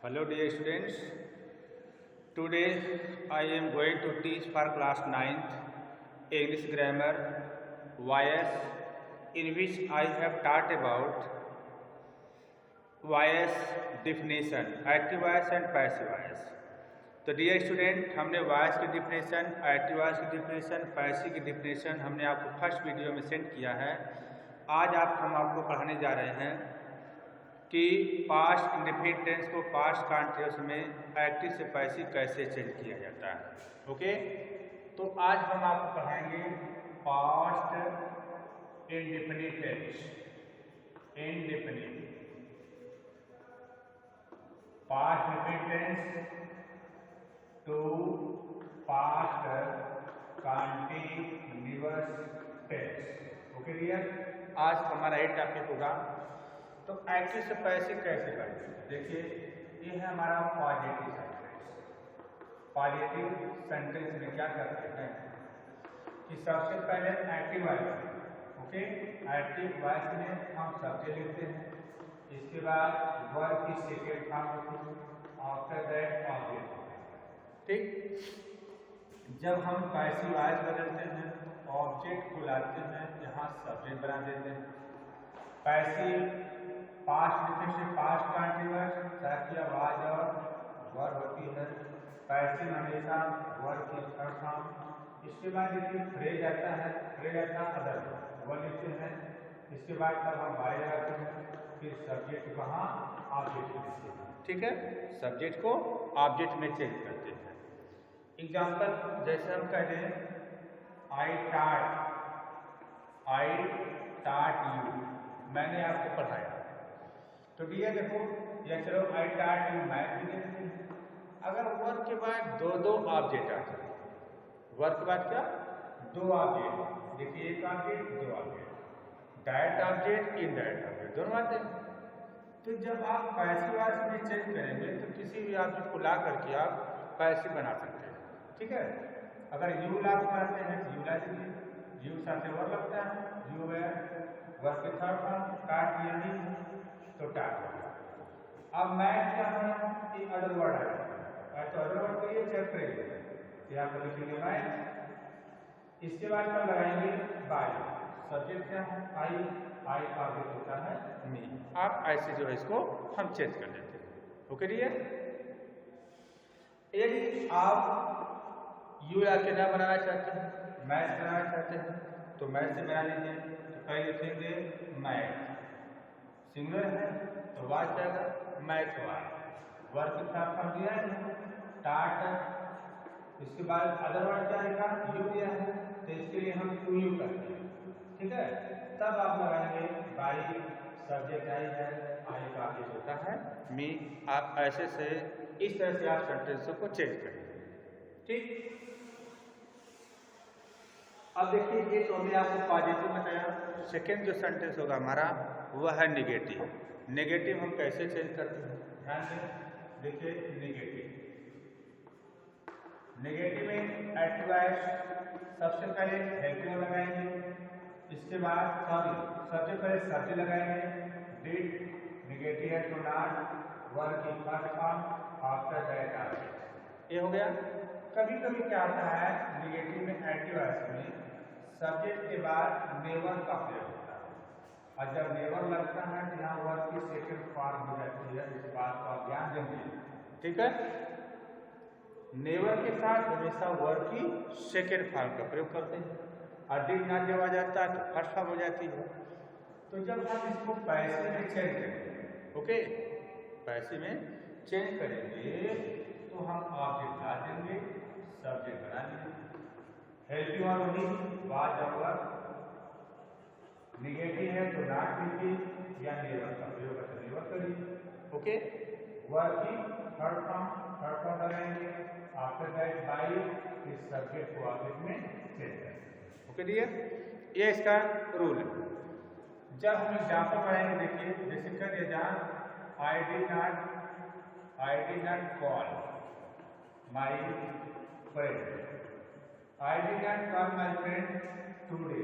Hello dear students, today I am going to teach for class 9th English grammar voice, in which I have taught about voice definition, active voice and passive voice. तो dear student, हमने voice की definition, active voice की definition, passive की definition हमने आपको first video में send किया है। आज हम आपको पढ़ाने जा रहे हैं कि पास्ट इंडेफिनिट टेंस को पास्ट कंटीन्यूअस में एक्टिव से पैसिव कैसे चेंज किया जाता है। ओके, तो आज हम आपको पढ़ाएंगे past indefinite tense, past indefinite tense to past continuous tense. Okay dear, आज हमारा ये टॉपिक होगा। तो एक्टिव से पैसिव कैसे करेंगे? देखिए, ये है हमारा पॉजिटिव सेंटेंस। पॉजिटिव सेंटेंस में क्या करते हैं कि सबसे पहले active voice, okay, active voice में हम सब्जेक्ट लिखते हैं, इसके बाद वर्ब की सेकेंड फॉर्म होती है, आफ्टर दैट ऑब्जेक्ट। ठीक, जब हम पैसिव वॉइस बदलते हैं, ऑब्जेक्ट को लाते हैं, यहाँ सब्जेक्ट बना देते हैं। Passive past definition past continuous, ताकि आवाज और वर्ब होती है। पैसिव हमेशा वर्ब की थर्ड फॉर्म। इसके बाद देखिए फ्रेज आता है, फ्रेज आता है अदर, वो लिखते हैं। इसके बाद तब हम बाय लगाते हैं, फिर सब्जेक्ट वहाँ ऑब्जेक्ट में लिखते हैं। ठीक है, सब्जेक्ट को ऑब्जेक्ट में चेंज करते हैं। एग्जाम्पल जैसे हम कह दें आई टाट यू, मैंने आपको पढ़ाया। तो डियर देखो, या चलो आई टाट यू मैथ भी देखते हैं। अगर वर्ब के बाद दो ऑब्जेक्ट आते हैं, वर्ब के बाद क्या दो ऑब्जेक्ट, देखिए एक ऑब्जेक्ट दो object, direct object indirect object दोनों आते हैं। तो जब आप पैसिव वॉइस में चेंज करेंगे तो किसी भी ऑब्जेक्ट को ला करके आप पैसिव बना सकते हैं। ठीक है, अगर यू लागू करते हैं तो यू ला दीजिए, यू साथ वर्ब लगता है, यू है वर्ब के थर्ड फॉर्म, टाट किया नहीं तो टाट हो गया। अब मैं क्या है कि अदर वर्ड है, तो अदर वर्ड को ये चेक करेंगे, यहाँ पर लिखेंगे मैं, इसके बाद हम लगाएंगे बाय। सब्जेक्ट क्या है आई का ऑब्जेक्ट होता है मी। आप ऐसे जो है इसको हम चेंज कर देते हैं। ओके डियर, यदि आप यू या के ना बनाना चाहते हैं, मैथ बनाना चाहते हैं, तो मैथ से बना लीजिए। तो पहले लिखेंगे मैथ, सिंगुलर है तो वाज जाएगा मैथ वाज, वर्ब के साथ हम दिया है टाट। इसके बाद अदर वर्ड क्या लिखा यू दिया है, तो इसके लिए हम टू यू करते हैं। ठीक है, तब आप लगाएंगे बाई, सब्जेक्ट आई है, आई का आदेश होता है मी। आप ऐसे से इस तरह से आप सेंटेंसों को चेंज करेंगे। ठीक, अब देखिए ये तो हमने आपको पॉजिटिव बताया। सेकेंड जो सेंटेंस होगा हमारा वह है नेगेटिव। नेगेटिव हम कैसे चेंज करते हैं, ध्यान दें। देखिए नेगेटिव में एक्टिव वॉइस सबसे पहले हेल्पिंग लगाएंगे, इसके बाद सबसे पहले सब्जेक्ट लगाएंगे, डिड, नेगेटिव है तो नॉट, वर्ब की first form, after that object. ये हो गया। कभी कभी क्या होता है नेगेटिव में एक्टिव वॉइस में सब्जेक्ट के बाद नेवर का प्रयोग होता है, और जब नेवर लगता है तो यहाँ वर्ब की सेकंड फॉर्म हो जाती है। इस बात को आप ध्यान देंगे। ठीक है, नेवर के साथ हमेशा वर्ब की सेकंड फॉर्म का प्रयोग करते हैं, और डिड नॉट जब आ जाता है तो फर्स्ट फॉर्म हो जाती है। तो जब हम इसको पैसिव में चेंज करेंगे, ओके, पैसिव में चेंज करेंगे तो हम ऑब्जेक्ट ला देंगे, सब्जेक्ट बना देंगे, हेल्पिंग और ओनली वाज और वर्ब, नेगेटिव है तो नॉट लीजिए या नेवर का प्रयोग करके नेवर करिए। ओके, वर्ब की थर्ड फॉर्म लगाएंगे, आफ्टर दैट बाई, इस सब्जेक्ट को ऑब्जेक्ट में चेंज करेंगे। ओके डियर, ये इसका रूल है। जब हम एग्जाम्पल पढ़ेंगे, देखिए जैसे कर दिया जाए I did not call my friend, I did not call my friend today,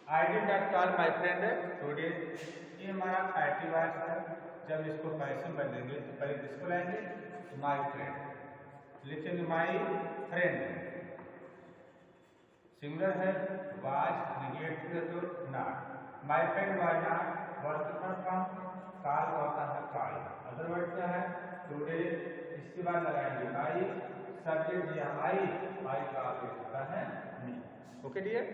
I did not call my friend today. ये हमारा एक्टिव वॉइस है, जब इसको पैसिव बदलेंगे तो पहले किसको लाएंगे, माई फ्रेंड, लिखेंगे माई फ्रेंड, सिंगुलर है, वाज निगेटिव है तो not, my friend was not work from, काल होता है काल, अदर वर्ड क्या है टुडे, इसके बाद लगाएंगे आई, सब्जेक्ट या आई का ऑब्जेक्ट होता है मी। ओके डियर,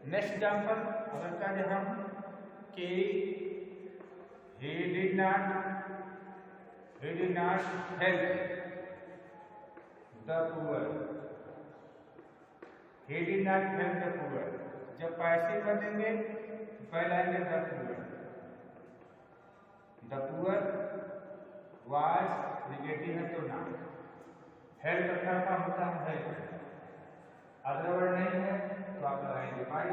नेक्स्ट एग्जांपल अगर कहें हम कि he did not help the poor, he did not help the poor, जब पैसिव कर देंगे पहले आएंगे the poor was निगेटिव है तो नॉट, हेल्प का काम होता है हेल्प, अदर वर्ड नहीं है तो आप लगाएंगे बाई,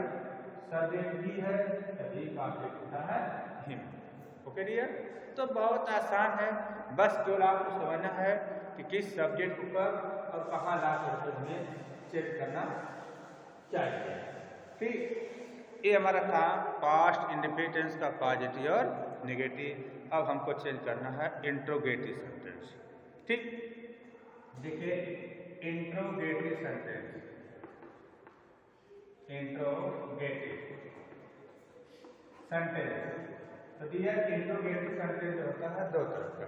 सब्जेक्ट भी है तो भी का ऑब्जेक्ट होता है हिम। ओके डियर, तो बहुत आसान है, बस जो आपको समझना है कि किस सब्जेक्ट पर और कहाँ ला करके हमें चेक करना चाहिए। ठीक, ये हमारा था पास्ट इंडिपेंडेंस का पॉजिटिव और नेगेटिव। अब हमको चेंज करना है इंट्रोगेटिव सेंटेंस। ठीक, देखिए इंट्रोगेटिव सेंटेंस, इंट्रोगेटिव सेंटेंस, तो डियर इंट्रोगेटिव सेंटेंस होता है दो तरह का,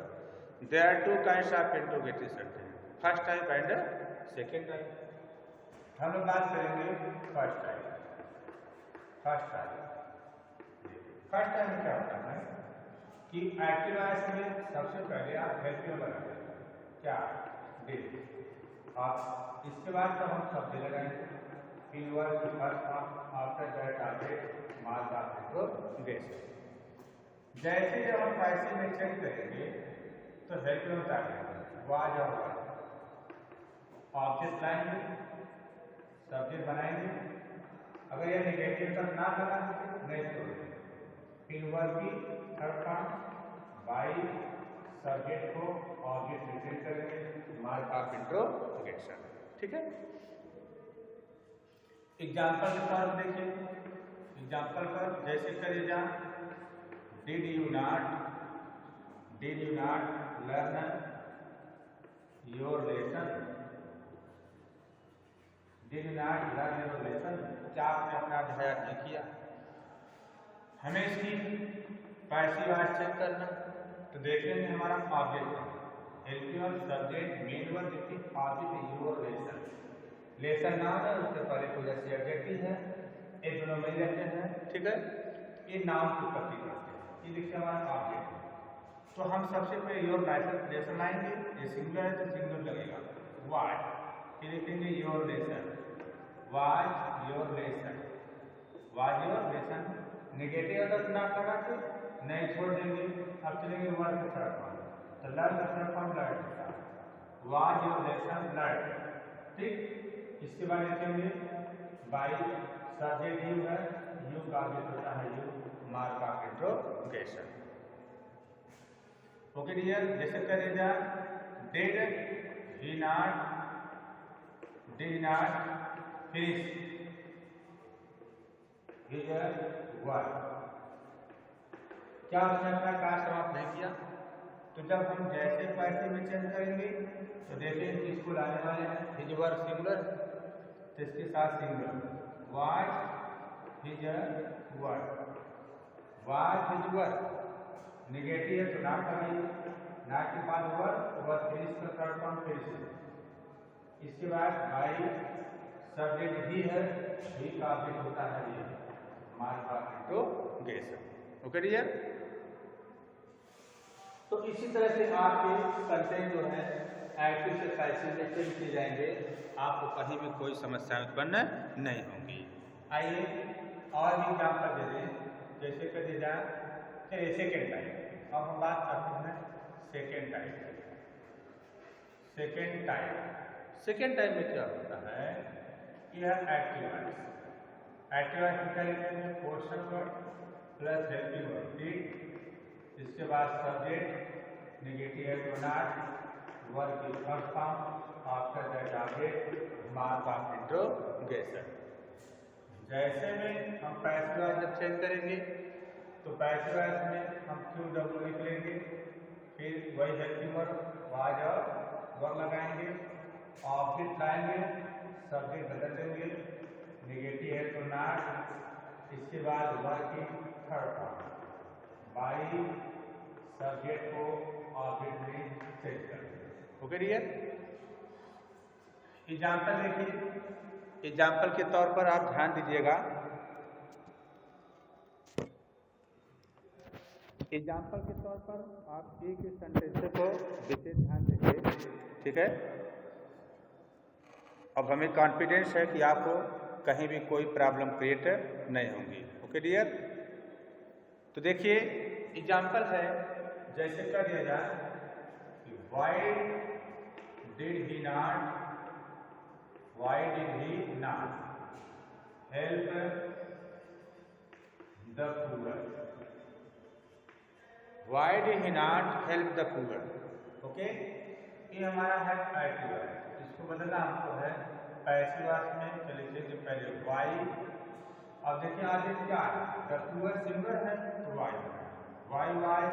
there are two kinds of interrogative sentence, first type and second type. हम लोग बात करेंगे फर्स्ट टाइप। फर्स्ट टाइप में क्या होता है कि एक्टिव वॉइस में सबसे पहले आप हेल्प में लगाते हैं क्या, डिड, और इसके बाद तो हम शब्द लगाएंगे फिर वर्ड की first form, after that object mark object को गेस। जैसे जब हम पैसिव में चेक करेंगे तो हेल्प में बताएंगे वाज और वर्ड, ऑब्जेक्ट लाएंगे, सब्जेक्ट बनाएंगे, अगर ये नेगेटिव तक ना लगा सके नहीं छोड़ेंगे, फिर वर्ड की थर्ड फॉर्म बाई, सब्जेक्ट को ऑब्जेक्ट रिप्लेस करेंगे, मार्क ऑफ इंट्रोगेशन। ठीक है, एग्जाम्पल के तौर पर देखिए, एग्जाम्पल पर जैसे करिए जा, did you not learn your lesson, did you not learn your lesson, क्या आपने अपना अध्ययन नहीं किया। हमें इसकी पैसिव वॉइस चेक करना, तो देखेंगे हमारा object helping subject main word देखिए, object your lesson, lesson noun है, उससे पहले कोई ऐसे एडजेक्टिव है, ये दोनों मिल जाते हैं। ठीक है, ये नाउन की प्रतीक करते हैं, ये देखिए हमारा ऑब्जेक्ट। तो हम सबसे पहले योर लेसन लाएंगे, ये सिंगुलर है तो सिंगुलर लगेगा, वाज, ये लिखेंगे your lesson, was your lesson, was your lesson, negative अगर नॉट लगा के नहीं छोड़ देंगे। अब चलेंगे वर्ड के थर्ड फॉर्म, तो लर्न का थर्ड फॉर्म लर्न होता है, वाज योर लेसन लर्न। ठीक, इसके बाद लिखेंगे बाई, सब्जेक्ट यू है, यू का ऑब्जेक्ट होता है you, mark of interrogation. Okay dear, जैसे करें जा, did he not finish his work, क्या उसने अपना कार्य समाप्त नहीं किया। तो जब हम जैसे पैसे में चेंज करेंगे तो देखेंगे कि इसको लाने वाले हैं हिज वर्क सिंगुलर, तो इसके साथ singular, was his work, was his work, negative है तो नॉट लगाइए, नॉट के बाद वर्क फिनिश का थर्ड फॉर्म फिनिश, इसके बाद बाई, सब्जेक्ट ही है, ही का ऑब्जेक्ट होता है ये, mark of interrogation. Okay dear, तो इसी तरह से आपके कंटेंट जो है एक्टिव से पैसिव में चेंज किए जाएंगे, आपको कहीं भी कोई समस्या उत्पन्न नहीं होंगी। आइए और भी एग्जाम्पल दे दें, जैसे कर दिया जाए, चलिए सेकेंड टाइप। अब हम बात करते हैं सेकेंड टाइप। सेकेंड टाइप में क्या होता है, यह एक्टिव वॉइस, एक्टिव वॉइस में क्या लिखेंगे, portion word plus helping word, ठीक, इसके बाद सब्जेक्ट नेगेटिव है तो नॉट, वर्ब की first form, after that object, mark of interrogation. जैसे में हम पैसिव वॉइस जब चेंज करेंगे तो पैसिव वॉइस में हम क्यू डब्ल्यू लिख लेंगे, फिर वही हेल्पिंग वर्ब वाज और वर लगाएंगे, ऑब्जेक्ट लाएंगे, सब्जेक्ट बदल देंगे, नेगेटिव है तो नॉट, इसके बाद वर्ब की थर्ड फॉर्म बाई सब्जेक्ट को ऑब्जेक्ट में चेंज कर देंगे। ओके डियर, एग्जाम्पल देखिए, एग्जाम्पल के तौर पर आप ध्यान दीजिएगा। एग्जाम्पल के तौर पर आप एक ही सेंटेंस को विशेष ध्यान दीजिए, ठीक है। अब हमें कॉन्फिडेंस है कि आपको कहीं भी कोई प्रॉब्लम क्रिएट नहीं होंगी। ओके डियर, तो देखिए एग्जाम्पल है, जैसे कर दिया जाए कि why did he not help the poor, why did he not help the poor. Okay, ये हमारा है पैसिव वॉइस, इसको बदलना हमको है पैसिव वॉइस में। तो लिखेंगे पहले वाई, अब देखिए आगे क्या है, द पुअर सिंगुलर है तो why was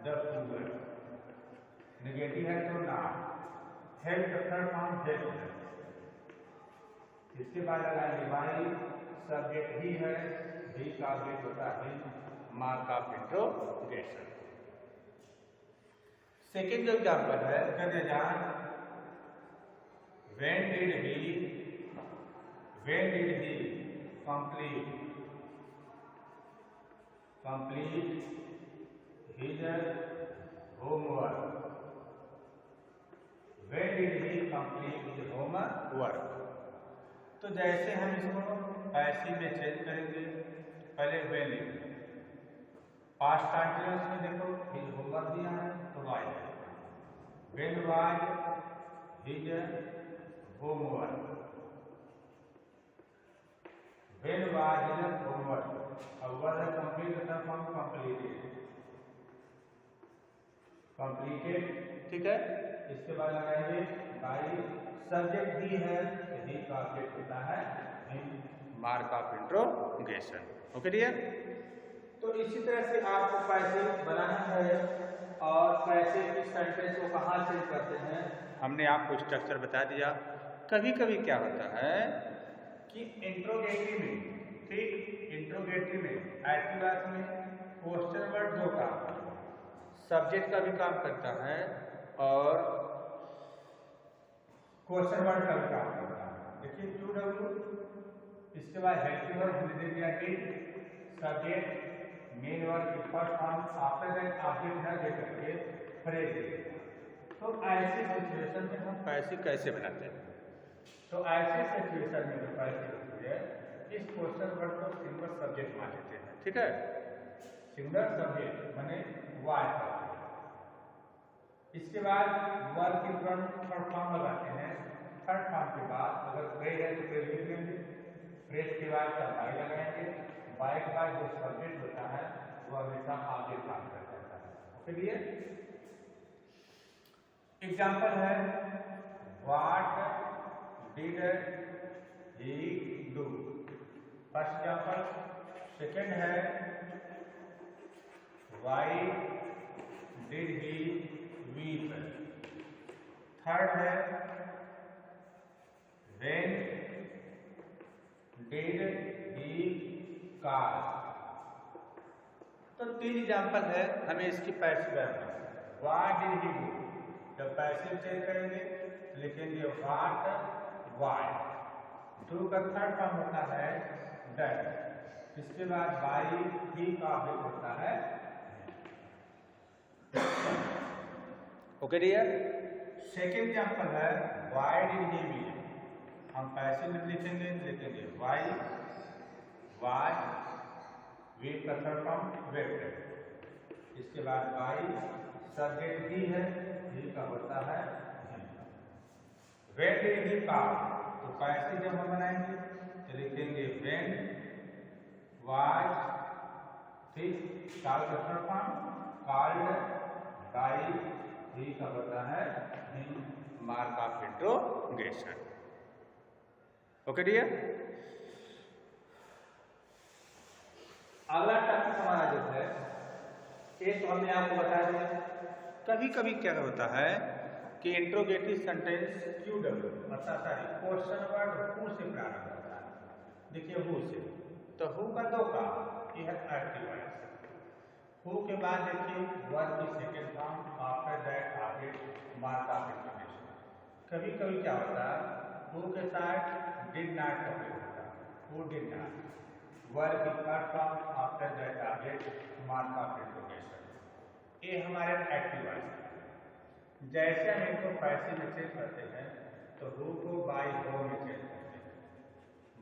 the poor, negative है तो not, help the third form help, इसके बाद लगाएंगे वाई, सब्जेक्ट ही है, ही का ऑब्जेक्ट होता है मार्क ऑफ इंट्रोगेशन। सेकेंड जो एग्जाम्पल है कर दिया जाए, when did he complete his homework, when did he complete his homework। तो जैसे हम इसको पैसिव में चेंज करेंगे, पहले when लिखेंगे, पास्ट कंटीन्यूअस में देखो हिज होमवर्क दिया है तो वाई है, when was his homework, when was his homework, अब वर्ब है कंप्लीट होता फॉर्म कंप्लीटेड, ठीक है। इसके बाद लगाएंगे बाई, सब्जेक्ट भी है, ही का ऑब्जेक्ट होता है mark of interrogation. Okay dear, तो इसी तरह से आपको पैसिव बनाना है और पैसिव की सेंटेंस को कहाँ चेंज करते हैं हमने आपको स्ट्रक्चर बता दिया। कभी कभी क्या होता है कि इंट्रोगेटिव में, ठीक, इंट्रोगेटिव में एक्टिव वॉइस में क्वेश्चन वर्ड दो काम करता है, सब्जेक्ट का भी काम करता है और क्वेश्चन वर्ड का भी काम करता है। देखिए क्यू डब्ल्यू, इसके बाद हेल्पिंग वर्ब दे दिया डिड, सब्जेक्ट मेन वर्ब की first form after that object है दे करके फ्रेज देगा। तो ऐसी सिचुएशन में हम पैसिव कैसे बनाते हैं, तो ऐसे सिचुएशन में जो पैसिव होती है, इस क्वेश्चन वर्ड को सिंगल सब्जेक्ट मान लेते हैं, ठीक है, सिंगल सब्जेक्ट माने वाई। इसके बाद वर्ब के फ्रंट थर्ड फॉर्म लगाते हैं, थर्ड फॉर्म के बाद अगर फ्रेज है तो फ्रेज लिख लेंगे, फ्रेज के बाद बाई लगाएंगे, बाई के बाद जो सब्जेक्ट होता है वो हमेशा आगे काम कर जाता है। ओके डियर, एग्जाम्पल है what did he do, first example. Second है why did he weep, third है व्हेन डिड ही कॉल। तो तीन एग्जाम्पल है, हमें इसकी पैसिव बनाना है। व्हाट डिड ही डू, जब पैसिव चेंज करेंगे लिखेंगे व्हाट वाई, डू का थर्ड फॉर्म होता है डन, इसके बाद बाई, ही का ऑब्जेक्ट होता है। ओके डियर, सेकेंड एग्जाम्पल है व्हाई डिड ही वीप, हम पैसिव लिखेंगे वाई वाज, वीप का थर्ड फॉर्म वेप्ट, इसके बाद बाई, सब्जेक्ट ही है, ही का होता है व्हेन डिड ही कॉल। तो पैसिव जब हम बनाएंगे तो लिखेंगे व्हेन वाज, ठीक, कॉल का third form called, by, he का होता है mark of interrogation. Okay dear, अगला टॉपिक हमारा जो है ये तो हमने आपको बता दिया। कभी कभी क्या होता है कि इंट्रोगेटिव सेंटेंस QW मतलब क्वेश्चन वर्ड हु से प्रारंभ होता है। देखिए हु से, तो हु का दो काम, ये है एक्टिव वॉइस। हु के बाद देखिए वर्ब की second form, after that object mark of information. कभी कभी क्या होता है हु के साथ डिड नॉट कंप्लीट होता है, हु डिड नॉट। वर्ब की third form, after that object mark of information. ये हमारे एक्टिव वॉइस है। जैसे हम इनको पैसे में चेंज करते हैं तो हु को बाई हो में चेंज करते हैं,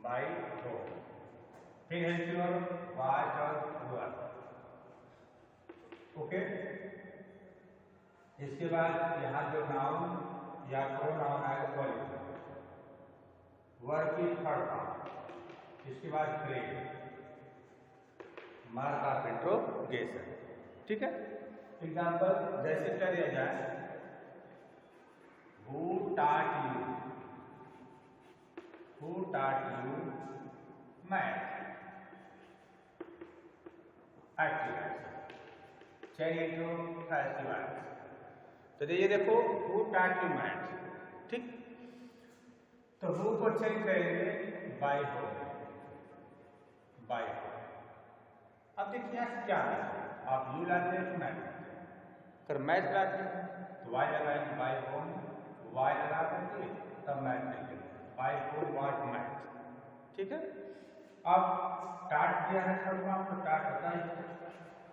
बाई हो। फिर है वाज और हुआ। ओके, इसके बाद यहाँ जो नाउन या प्रोनाउन आएगा वो लिखो, वर्ब की थर्ड फॉर्म। इसके बाद मार्क ऑफ इंट्रोगेशन। ठीक है, एग्जाम्पल जैसे कर दिया जाए who taught you, who taught you math. Active चलिए तो पैसिव वॉइस। तो ये देखो हु taught you मैथ। ठीक, तो हु को चेंज करेंगे बाय हो, बाय हो। अब देखिए क्या है, आप यू लाते हैं तो मैथ लाते हैं, अगर मैथ लाते हैं तो वाई लगाएंगे बाय होम, वाई लगा करके तब मैथ लेंगे, बाय होम वाट मैथ। ठीक है, अब टाट दिया है थर्ड फॉर्म तो टाट होता है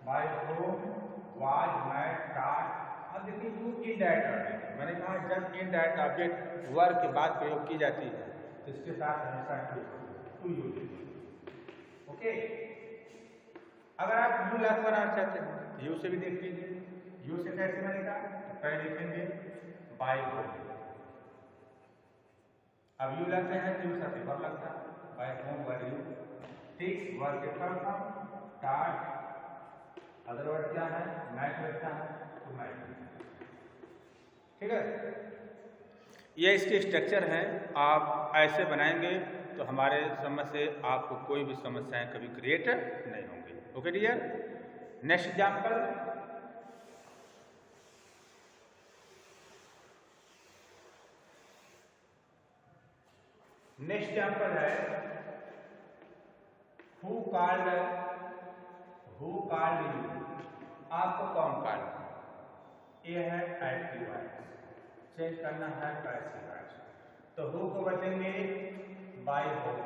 बाय होम वाज मैथ टाट। अब देखिए यू इनडायरेक्ट ऑब्जेक्ट, मैंने कहा जब इनडायरेक्ट ऑब्जेक्ट वर्ब के बाद प्रयोग की जाती है तो इसके साथ हमेशा टू यूज। ओके, अगर आप यू लगाना चाहते हैं यू से भी देख लीजिए, यू से कैसे बनेगा, तो पहले लिखेंगे बाय होम। अब यू लगते हैं तो यू साथ वर्ब लगता है, बाय होम वर यू। ठीक, वर्ब के थर्ड फॉर्म टाट, अदर वर्ड क्या है मैथ लगता है तो मैथ। ठीक है, ये इसके स्ट्रक्चर हैं। आप ऐसे बनाएंगे तो हमारे समझ से आपको कोई भी समस्याएं कभी क्रिएट नहीं होंगी। Okay dear, next example. Next example है हु कॉल्ड यू, आपको कौन कॉल्ड। ये है एक्टिव वॉइस, चेंज करना है पैसिव वॉइस। तो हु को बचेंगे बाय होम,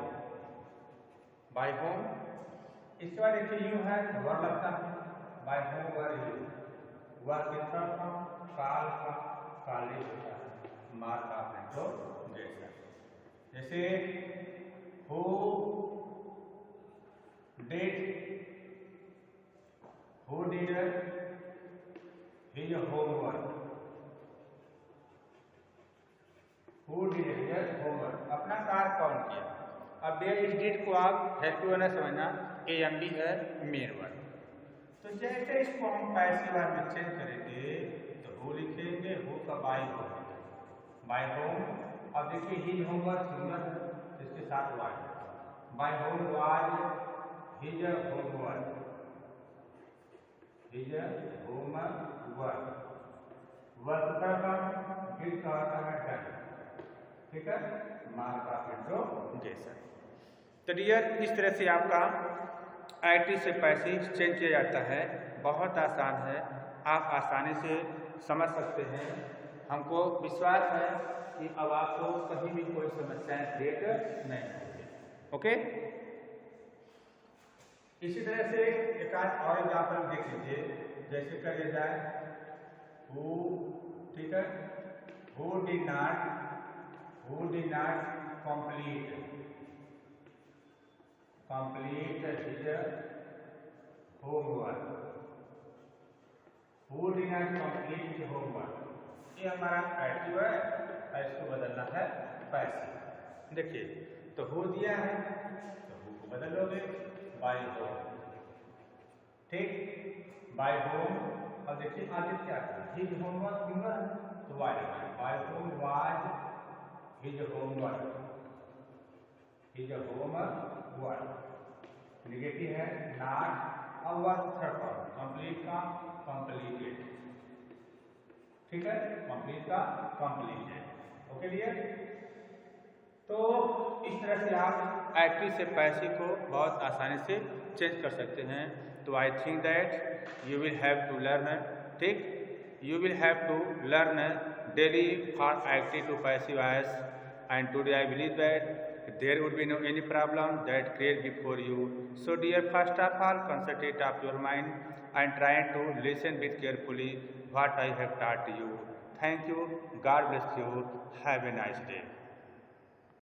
बाय होम। इसके बाद देखिए यू है वर्ब लगता है by whom were you, verb के थर्ड फॉर्म कॉल का कॉलेज होता है, मार्क ऑफ इंट्रोगेशन। जैसे who did his homework, who did his homework, अपना कार्य कौन किया। अब डेट इस डेट को आप हेल्प ना समझना, AMB है मेन वर्ड। तो जैसे इसको हम पैसिव वर्ब में चेंज करेंगे तो हु लिखेंगे, हु का बाय होम, बाय होम। अब देखिए हिज होमवर्क सिंगल है, इसके साथ was, by whom was his homework, his homework. Work का डिड का होता है डन। ठीक है, मार्क ऑफ इंट्रोगेशन। तो डियर इस तरह से आपका एक्टिव से पैसिव चेंज किया जाता है, बहुत आसान है, आप आसानी से समझ सकते हैं। हमको विश्वास है कि अब आपको कहीं भी कोई समस्याएं क्रिएट नहीं होगी। ओके, इसी तरह से एक आध और एग्जाम्पल देख लीजिए, जैसे करिए जाए हु, ठीक है, who did not complete his homework, who did not complete his homework. ये हमारा एक्टिव है, इसको बदलना है पैसिव। देखिए तो हु दिया है तो हु को बदलोगे बाय होम। ठीक, बाय होम। अब देखिए आगे क्या था, हिज होमवर्क सिंगल तो was, by whom was his homework, his homework was. Negative है नॉट, अब वर्क थर्ड फॉर्म कंप्लीट का कंप्लीटेड, ठीक है, कंप्लीट का कंप्लीटेड। ओके डियर, तो इस तरह से आप एक्टिव से पैसिव को बहुत आसानी से चेंज कर सकते हैं। तो I think that you will have to learn, ठीक, you will have to learn daily for active to passive voice, and today I believe that there would be no any problem that create before you. So dear, first of all concentrate of your mind and try to listen bit carefully what I have taught you. Thank you, God bless you, have a nice day.